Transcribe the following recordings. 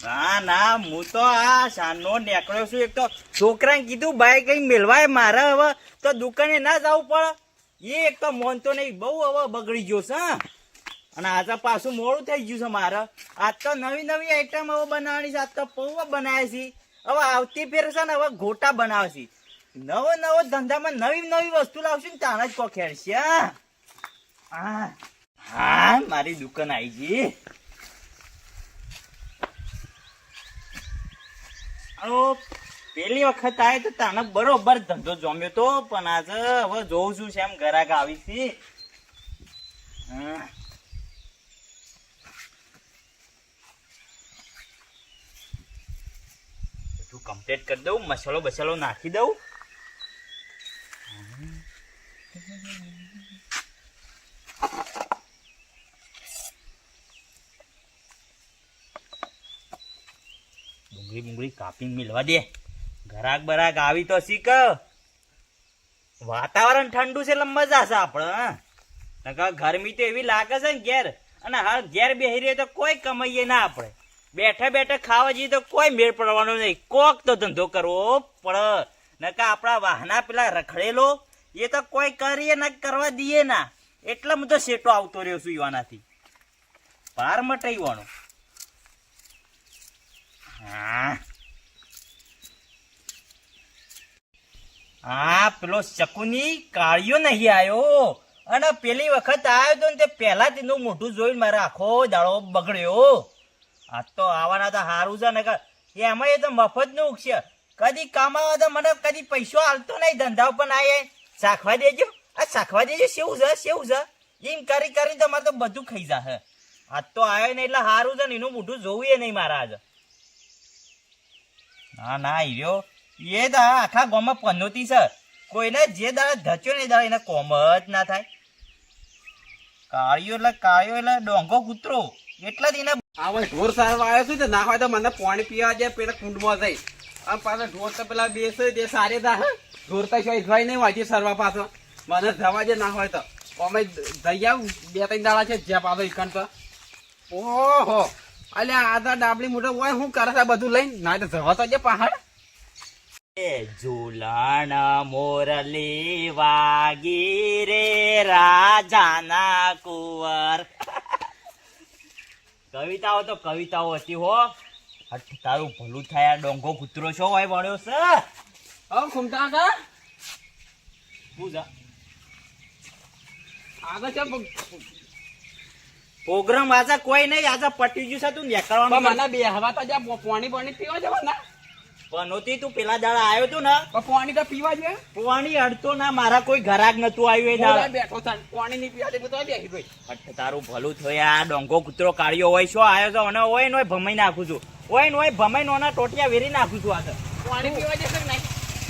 ના ના, હું તો આ સાંજનો નીકળ્યો છું. એક તો છોકરાને કીધું બાઈક કઈ મેળવાય મારે, હવે તો દુકાને ના જવું પડે. એ એક તો મોનતો નહીં, બહુ હવે બગડી ગયો છે. અને આજે પાછું મોડું થઈ ગયું છે મારે. આજ તો નવી નવી આઈટમ હવે બનાવવાની છે. આજ તો પૌવા બનાવે છે. હવે આવતી ફેર છે ને હવે ગોટા બનાવે છે. નવો નવો ધંધામાં નવી નવી વસ્તુ લાવશું ને તાણે જ કોખેડ છે. હા, મારી દુકાન આવી ગઈ. પેલી વખત આવે તો તાને બરોબર ધંધો જમ્યો તો, પણ આજે હવે જોઉં છું એમ ગ્રાહક આવી છે. બધું કમ્પ્લીટ કરી દઉં, મસાલો બસાલો નાખી દઉં. ડુંગળી બુંગળી કાપીને મિલવા દે. ઘરાક બરાક આવી તો શીખ. વાતાવરણ ઠંડુ છે એટલે મજા છે આપણે. ગરમી તો એવી લાગે છે ને ઘેર, અને હાલ ઘેર બેહી રહે તો કોઈ કમાઈએ ના. આપણે બેઠા બેઠા ખાવા જઈએ તો કોઈ મેળ પડવાનો નહીં. કોક તો ધંધો કરવો પડે. નકા આપણા વાહના પેલા રખડેલો એ તો કોઈ કરીએ ના કરવા દઈએ ના. એટલે હું તો શેટો આવતો રહ્યો છું યુવાનાથી પાર મટાઈવાનો. હા, પેલો શકુની કાળિયો નહીં આવ્યો. અને પેલી વખત આવ્યો તો ને તે પહેલા તેનું મોઢું જોઈને મારે આખો દાડો બગડ્યો. આ તો આવવાના તો સારું છે ને, એમાં એ તો મફત નું ઉગશે. કદી કમાવા તો મને કદી પૈસો હાલતો નહીં. ધંધા ઉપર ના શાખવા દેજો, આ શાખવા દેજો. સેવું છે સેવું છે એમ કરી કરીને તમારે તો બધું ખાઈ જાય. આ તો આવ્યો ને એટલે સારું છે ને, એનું મોઢું જોવું એ નહીં મારા આજે. ના ના, હીરો એ દા આખા ગામમાં પનોતી છે. કોઈને જે દાડા ધચ્યો ને એ દાડા એને કોમ જ ના થાય. કાળિયો એટલે ડોંગો કૂતરો. એટલે જ એને આ ઢોર સારવા આવ્યો છું, ના હોય તો મને પાણી પીવા જાય પેલા કુંડમાં જઈ. આમ પાછા ઢોર તો પેલા બેસે તે સારે દા ઢોર તો જોઈ નહીં વાંચી સરવા પાછો. મને જવા જે ના હોય તો અમે જઈ આવ. 2-3 દાડા છે જ્યાં પાછો ઈકણ તો. ઓહો, અલ્યા આ તો ડાબલી મોટો હોય શું કરે છે બધું લઈને. ના તો જવા તો જે પહાડ. ઝુલાણ મોરલી વાગી રે રાજાના કુંવર. કવિતાઓ તો કવિતાઓ હતી હો. હટ, તારું ભલું થાય. ડોંગો કૂતરો છો હોય વળ્યો છે. હવે ખૂમતા કા શું છે આગળ છે પ્રોગ્રામ? આજે કોઈ નહીં, આજે પટી ગયું છે. તું નીકળવાનું મને બે હવા તો જ્યાં પાણી પીવા જવાના. પનોતી તું પેલા દાડા આવ્યો તું ને, પાણી તો પીવા જોઈએ. પાણી અડતો ના, મારા કોઈ ઘરાક નતું આવ્યું એ દાડા. બેઠો થાય પાણી નહીં પીવા તો બેસી ગઈ. હટ, તારું ભલું થયું. આ ડોંગો કૂતરો કાઢ્યો હોય શું આવ્યો છો? અને હોય ને ભમાઈ નાખું છું. હોય ને હોય ભમાઈ નોના ટોટિયા વેરી નાખું છું. આગળ પાણી પીવા જશે નહીં.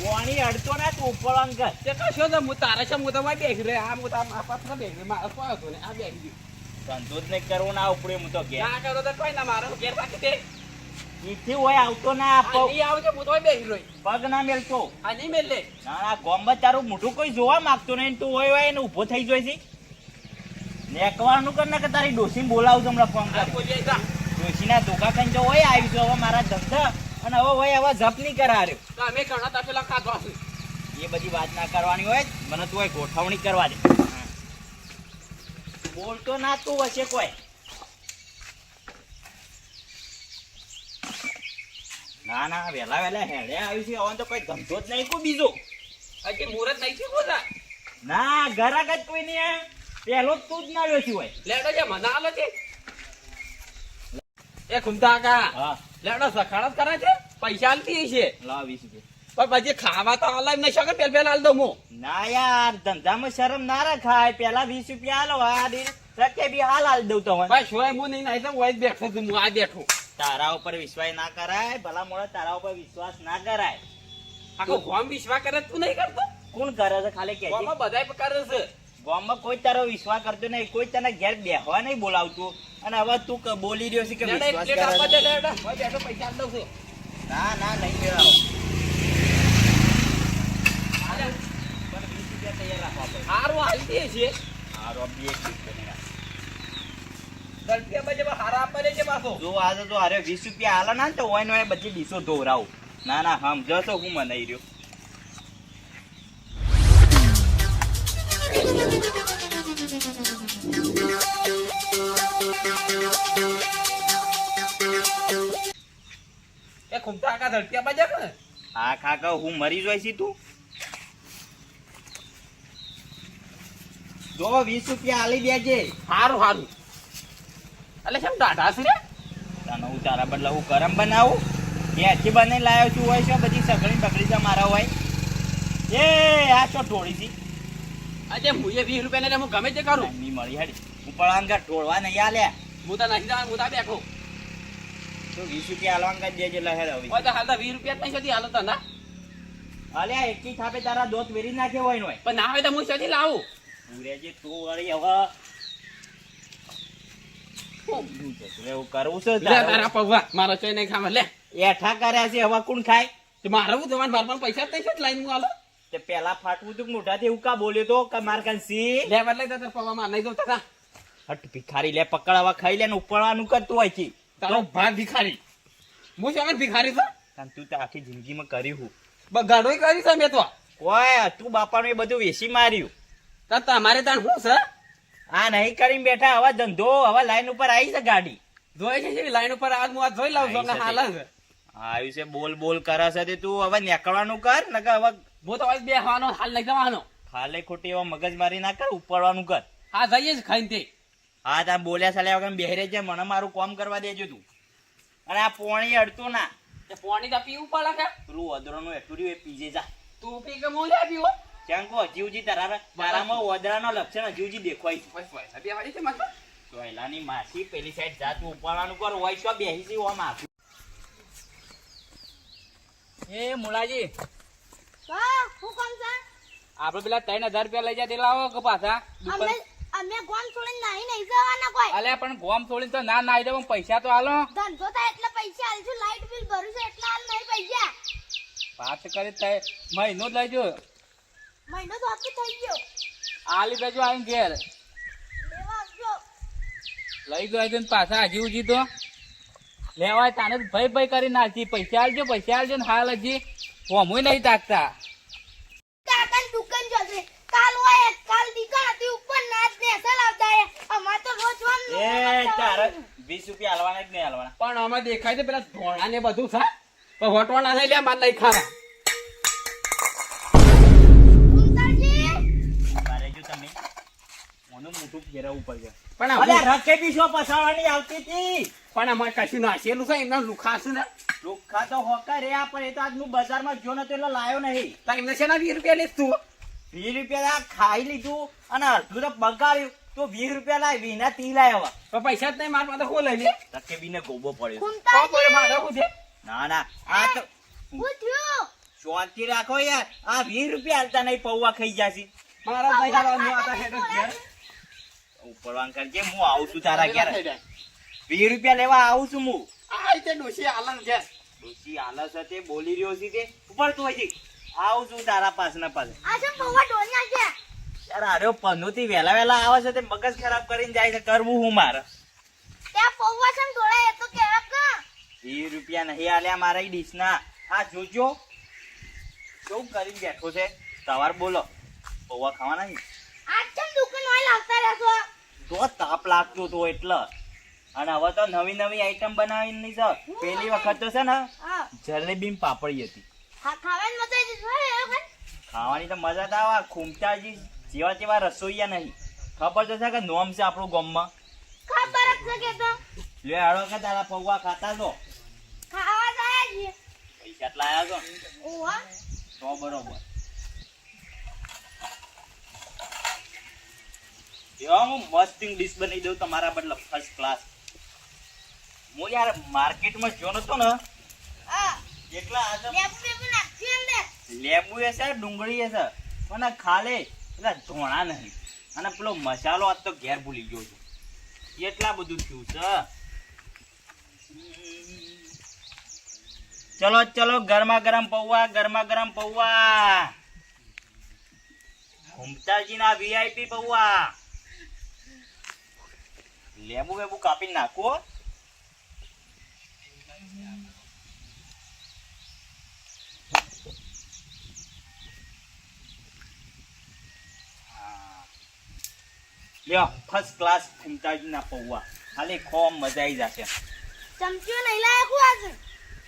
પાણી અડતો ના, તું ઉપર અંકલ તે કશો તો હું તારા છે. હું તો બેસી રહ્યો. આ હું તો પાછળ બેસી મારે કોઈ હતો ને આ બેસી ગયું. ધંધો જ નહીં કરવો ના ઉપડે. હું તો ઘેર ના કરો તો કોઈ ના મારો ઘેર પાછી દે. ઈથી હોય આવતો ના. નહીં આવજો હું તો બેસી રહ્યો. પગ ના મેલતો. આ નહીં મેલ લે. ના, ગોમ્બત તારું મોઢું કોઈ જોવા માંગતો નહીં. તું હોય એને ઉભો થઈ જોઈ છે. નેકવાનું કર ને કે તારી ડોસી બોલાવું તમને ફોન કર. ડોસી ના ધોકા ખાઈને તો હોય આવી જો હવે મારા ધંધા. અને હવે હોય હવે જપ નહીં કરાર્યો. અમે ઘણા તા પેલા ખાધો છે. એ બધી વાત ના કરવાની હોય. મને તું હોય ગોઠવણી કરવા દે. બોલતો ના તું વચ્ચે કોઈ. ના ના, વેલા વેલા હેડે આવી છે. હવે તો કોઈ ધંધો જ નહીં કોઈ બીજો. હજી મુહૂર્ત નહીં થયું બોલા. ના, ઘરાક જ કોઈ નહીં. પેલો જ તું જ ના વેચી હોય. લેડો છે મજા આલો છે. એ ખુમતા કા હા, લેડો સખાડત કરે છે. પૈસા આલતી છે લાવ 20 રૂપિયા. પણ પછી ખાવા તો અલાવ નહીં શકે. પેલા હાલ દઉં હું. ના યાર, ધંધામાં શરમ ના રખાય. પેલા 20 રૂપિયા હાલો. આ રકે બી હાલ દઉં તો ભાઈ શોય હું નહીં નાઈ હોય બેઠો છું. હું આ બેઠો. તારા ઉપર વિશ્વાસ ના કરાય. ભલા મોડા તારા ઉપર વિશ્વાસ ના કરાય. આખો ગોમ વિશ્વાસ કરે તું નહીં કરતો. કોણ કરે છે ખાલી કે ગોમાં બધાય કરે છે. ગામમાં કોઈ તારો વિશ્વાસ કરતો નહીં. કોઈ તને ઘેર બેહવા નહીં બોલાવતું. અને હવે તું બોલી રહ્યો છે કે વિશ્વાસ કરે છે. બેઠો પૈસા આલ દઉં છું. ના ના, નહીં મેળાવો. પણ 20 રૂપિયા તૈયાર રાખવા પડે. હારું હાલતી છે. હારો બી એક રૂપિયા નહીં. ગળપિયા બજે હારા આપવા દે છે પાછો. જો આજે તો અરે 20 રૂપિયા આલા ના તો હોય ને બધી ડીશો ધોરાવું. ના ના સમજો તો હું મનાઈ રહ્યો. એ ખૂમતા કાકા ગળપિયા બજે ને આ કાકા હું મરી જોઈ છી તું જો 20 રૂપિયા આલી દેજે. હારું હારું. એટલે કેમ ડાઢા છે રે? તને હું તારા બદલે હું ગરમ બનાવું ક્યાંથી બનાવી લાવ્યો છું હોય છે બધી સગડી બગડી છે મારા હોય. એ આ ચો ઢોળી થી આજે મુએ 20 રૂપિયા ને હું ગમે તે કરું. ની મળી હેડી ઉપળવાન કા ઢોળવા નહીં આલ્યા હું તો નથી જવાનું, હું તો બેઠો. તો 20 રૂપિયા આલવાન કા દેજે લહેર હવે. હોય તો હાલ તો 20 રૂપિયા જ નહીં શોધી હાલો તો ના. આલ્યા એકી થાપે તારા દોત વેરી નાખ્યો હોય નોય. પણ ના હોય તો હું શોધી લાવું. પૂરેજી તું વળી હવે એવું કરવું છે લે તારા પૌવા મારો ચોય નહીં ખાવા લે. એઠા કર્યા છે હવે કોણ ખાય? તો મારે હું તમારે બાર પણ પૈસા જ નહીં છે લાઈન હું હાલો. તે પેલા ફાટવું તું મોઢાથી એવું કા બોલ્યો તો કે માર કાંસી લે બદલે તો તારા પૌવા માં નહીં દઉં તારા. હટ ભિખારી લે પકડ હવે ખાઈ લે ને ઉપરવાનું કરતું હોય છે. તારો ભાગ ભિખારી. હું શું ભિખારી છું? કારણ તું તો આખી જિંદગીમાં કર્યું હું બગાડોય કરી છે મેં તો. કોઈ તું બાપાનું એ બધું વેચી માર્યું. તો તમારે તાણ શું છે? આ નહીં કરીને બેઠા હવે ધંધો હવે લાઈન ઉપર આવી છે ગાડી જોઈ છે જેવી લાઈન ઉપર આજ હું આ જોઈ લાવું છું ને હાલ જ. આવ્યું છે બોલ બોલ કરે છે તે તું હવે નીકળવાનું કર ને કે હવે હું તો હવે બેહવાનો હાલ નહીં જવાનો. ખાલે ખોટી એવા મગજ મારી ના કર ઉપરવાનું કર. હા જઈએ જ ખાઈને તે. હા તા બોલ્યા ચાલ્યા વગર બેહરે છે મને મારું કામ કરવા દેજો તું. અને આ પોણી અડતું ના તે પાણી તો પીવું પડે કે? પેલું અદરાનું એટલું રહ્યું એ પીજે જા. તું પી કે હું લે પીવો? કેમ કહો જીવજી તારામાં ઓદરાનો લક્ષણ જીવજી દેખાય છે. બે વાળી છે માત્ર. સોયલાની માસી પેલી સાઈડ જા તું ઉપરવાનું કર હોય શું બેહી છી ઓમ આખું. એ મુલાજી હા હું કોણ છે? આપડે પેલા 3000 રૂપિયા લઈ જાય લાવો કે પાછા અમે ગોમ છોડીને નહીં જવાના કોઈ. અલ્યા પણ ગોમ છોડીને તો ના નાઈ દે પણ પૈસા તો હાલો. ધંધો થાય એટલે પૈસા આલશું, લાઈટ બિલ ભરું છે એટલે હાલ નહીં પૈસા. વાત કરી થાય મહિનો જ લઈ જો. મહિનો તો આપી થઈ ગયો. આલી બેજો આવીને ઘેર લેવા આવજો. લઈ ગયો પાછા હજી ઉજી તો લેવાય તાને ભાઈ ભાઈ કરી નાખી. પૈસા આલજો ને હાલ હજી હોમુય નહીં તાકતા. કાકાની દુકાન જશે કાલ હોય કાલ દીકરા હતી ઉપર નાચ ને અસલ આવતા હે. અમાર તો રોજ વામ એ તારે 20 રૂપિયા હાલવાના જ નહીં હાલવાના. પણ આમાં દેખાય છે પેલા ધોળા ને બધું છે પણ વટવાના નહીં લે માર નહીં ખાવા. ઉંતાજી મારે જો તમે મોનું મોટું ફેરવવું પડશે. પણ અલ્યા રકે બીસો પસાડવાની આવતી હતી. પણ અમારે કશું નાખેલું છે એમના લુખાશું ને. લુખ્ખા તો હોકા રે પણ એ તો આજનું બજારમાં જો ને તો એટલે લાયો નહીં. તો એમને છે ને 20 રૂપિયા લેસ તું. 20 રૂપિયા ખાઈ લીધું અને અડધું તો બગાડ્યું તો 20 રૂપિયા લાય 20 ના 30 લાય હવે. તો પૈસા જ નહીં મારા પાસે શું લઈ લે. રકે બીને ગોબો પડ્યો. ઉંતાજી મારે શું છે? ના ના આ તો હું થયું? શાંતિ રાખો યાર. આ 20 રૂપિયા હાલતા નહીં પૌવા ખાઈ જાશી. મારા નહીં ખાવા હું આતા હેડ ઘેર. ઉપરવાન કરજે હું આવું છું તારા ઘેર. 20 રૂપિયા લેવા આવું છું હું. આ રીતે ડોશી આલન છે. ડોશી આલસ તે બોલી રહ્યો છે તે ઉપર તું હજી આવું છું તારા પાસના પાસે. આ શું પૌવા ઢોળી નાખ્યા? યાર આર્યો પનોતી વહેલા વહેલા આવે છે તે મગજ ખરાબ કરીને જાય છે. કરવું હું મારે ત્યાં પૌવા છે ઢોળાય એ તો કેવા કા? 20 રૂપિયા નહીં આલ્યા મારા ડીશ ના. આ જોજો શું કરીને બેઠો છે. સવાર બોલો પૌવા ખાવાના નહીં. આજ કેમ દુકાન હોય લાવતા રહેશો? તો તાપ લાગતો તો એટલે. અને હવે તો નવી નવી આઈટમ બનાવીની છે. પેલી વખત તો છે ને હા જલેબી પાપડી હતી. ખાવાની મજા આવી જશે હે ભાઈ. ખાવાની તો મજા તો આવે. ખૂમતાજી જેવા તેવા રસોઈયા નહીં. ખબર તો છે કે નોમ છે આપણું ગામમાં. ખબર જ છે કે તો લે હાડો કે તારા પૌવા ખાતા તો ખાવા જાય છે. પૈસા જ લાયા છો ઓહો તો બરોબર. એવા હું મસ્ત ડીશ બનાવી દઉં તમારા બદલે ફર્સ્ટ ક્લાસ. હું યાર માર્કેટમાં જો નતો ને હા એકલા આજે લેબુ નાખ્યું અંદર. લેબુ એ છે ડુંગળી એ છે પણ ખાલે એટલે ધોણા નહીં. અને પેલો મસાલો આજ તો ઘેર ભૂલી ગયો છું. એટલા બધું થયું છે. ચલો ચલો ગરમા ગરમ પૌવા ગરમા ગરમ પૌવા. ઘૂમતાજી ના VIP પૌવા લેબુ વેબુ કાપી નાખો. લ્યો ફર્સ્ટ ક્લાસ ખુમતાજી ના પૌવા ખાલી ખોમ મજા આવી જશે. ચમચીઓ નહીં લાયક આજે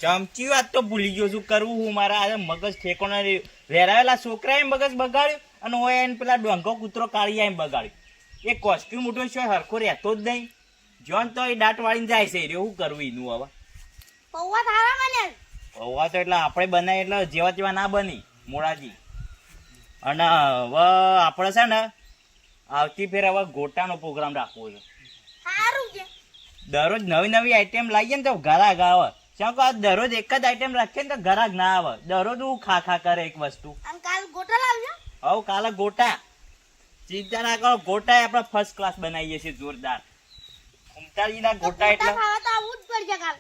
ચમચી વાત તો ભૂલી ગયો છું કરવું હું મારા આજે મગજ ઠેકોના વેરાયેલા છોકરાએ મગજ બગાડ્યું અને હોય એને પેલા ડોંગો કૂતરો કાઢી એમ બગાડ્યું. એ કોસ્ટ્યુમ ઉઠો છે હરખો રહેતો જ નહીં. જોન તો એ દાંત વાળીને જાય છે રે શું કરવું એનું હવે. પૌવા થારા મને પૌવા તો એટલે આપણે બનાવી એટલે જેવા તેવા ના બની મોડાજી. અને હવે આપણે છે ને આવતી ફેર હવે ગોટાનો પ્રોગ્રામ રાખવો છે. સારું છે દરરોજ નવી નવી આઈટમ લાવીએ ને તો ઘરાક આવે. શું કહો દરરોજ એક જ આઈટમ રાખીએ ને તો ઘરાક ના આવે. દરરોજ હું ખા કરે એક વસ્તુ. અને કાલ ગોટા લાવજો હવે કાલે ગોટા ચિંતા ના કરો. ગોટા આપણે ફર્સ્ટ ક્લાસ બનાવીએ છીએ જોરદાર. ઉમતાજીના ગોટા એટલે ખાવા તો આવવું જ પડશે કાલ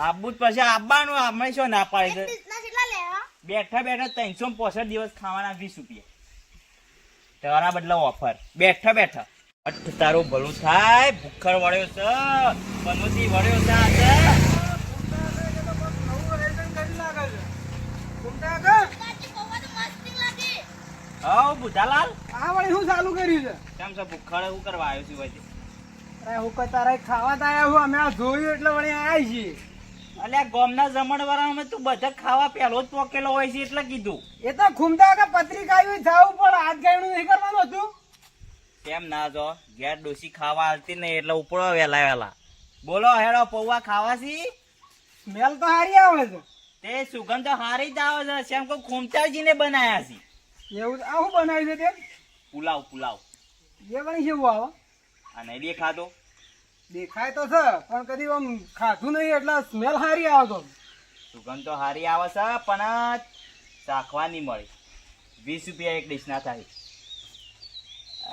આબુ જ પછી આવવાનું. આપણે શું ના પાડી દે. ના કેટલા લેવા બેઠા બેઠા 365 દિવસ ખાવાના 20 રૂપિયા તારા બદલા ઓફર. બેઠા બેઠા તારું ભલું થાય. ભૂખર વળ્યો છે પનોતી વળ્યો છે આજે. કાચી પૌવા તો મસ્ત લાગે હવ બુધાલાલ આ વળી શું ચાલુ કર્યું છે? કેમ છે ભૂખર શું કરવા આવ્યો છું વચ્ચે? અરે હું કઈ તારે ખાવા તો આયા હું અમે આ જોયું એટલે વળી આયા છીએ. અલ્યા ગોમના જમણવાળામાં તું બધા ખાવા પેલો જ પોકેલો હોય છે એટલે કીધું. એ તો ઘૂમતા કે પત્રિકા આવી જાવું પણ હાથ ગાયનું નહીં કરવાનું હતું. કેમ ના જો ઘેર ડોસી ખાવા આવતી નહીં એટલે ઉપડો વેલા વેલા. બોલો હેડો પૌવા ખાવાસી. સ્મેલ તો સારી આવે છે. તે સુગંધ તો હારી જ આવે છે. શેમ કોઈ ખોમચાજીને બનાયા છે. એવું આ શું બનાવ્યું છે તે? પુલાવ પુલાવ. એ વળી કેવું આવે? આ નહીં દેખાતો? દેખાય તો છે પણ કદી આમ ખાધું નહીં એટલે સ્મેલ સારી આવે તો. સુગંધ તો હારી આવે છે પણ ચાખવા નહીં મળે. 20 રૂપિયા એક ડીશ ના થાય.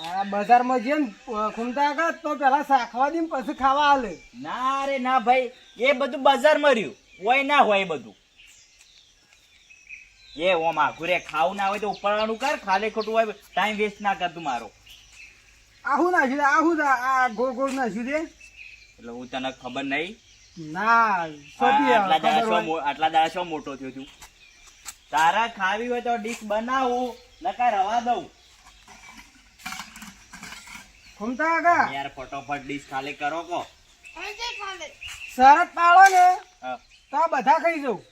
આ બજારમાં જઈએ ને ઘૂમતા કા તો પેલા શાખવા દે પછી ખાવા આલે. ના રે ના ભાઈ એ બધું બજારમાં રહ્યું હોય ના હોય એ બધું. એ ઓમ આખું રે ખાવું ના હોય તો ઉપરવાનું કર. ખાલી ખોટું હોય ટાઈમ વેસ્ટ ના કરતું મારો. આહું નાખ્યું છે આહું આ ગોળ ગોળ નાખ્યું છે. એટલે હું તને ખબર નહીં. ના સોટી આટલા દાડા ખબર હોય. શું આટલા દાડા શું મોટો થયો તું? તારા ખાવી હોય તો ડીશ બનાવું નકા રવા દઉં. ઘૂમતા કા યાર ફટોફટ ડીશ ખાલી કરો કો. અહીં જઈ ખાવે શરત પાડો ને હા. તો આ બધા ખાઈ જવું.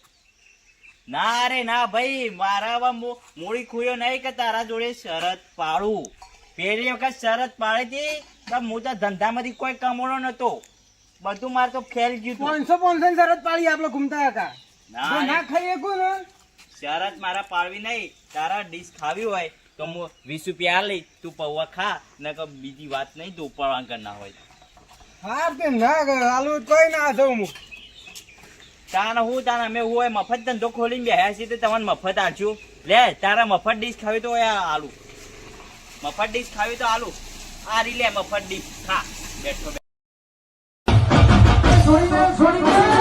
ના રે ના ભાઈ મારા મૂડી ખુયો નહીં કે તારા જોડે શરત પાડું. પેલી વખત શરત પાડી હતી તો હું તો ધંધામાંથી કોઈ કમોડો નતો. બધું મારે તો ખેલ ગયું તું. 500 ની શરત પાડી આપણે ઘૂમતા કા. ના જો રે, ના ખાઈ શકું ને શરત મારા પાડવી નહીં. તારા ડીશ ખાવી હોય તો હું 20 રૂપિયા લઈ તું પૌવા ખા ને બીજી વાત નહીં તો ઉપરવાન કરના હોય. હા તે ના આલુ કોઈ ના જવું હું. તારા હું તારા મેં હોય મફત ધંધો ખોલીને બેહ્યા છીએ તો તમને મફત આલશું. લે તારા મફત ડીશ ખાવી તો આલુ. મફત ડીશ ખાવી તો આલુ. આ રી લે મફત ડીશ ખા બેઠો. છોડી દે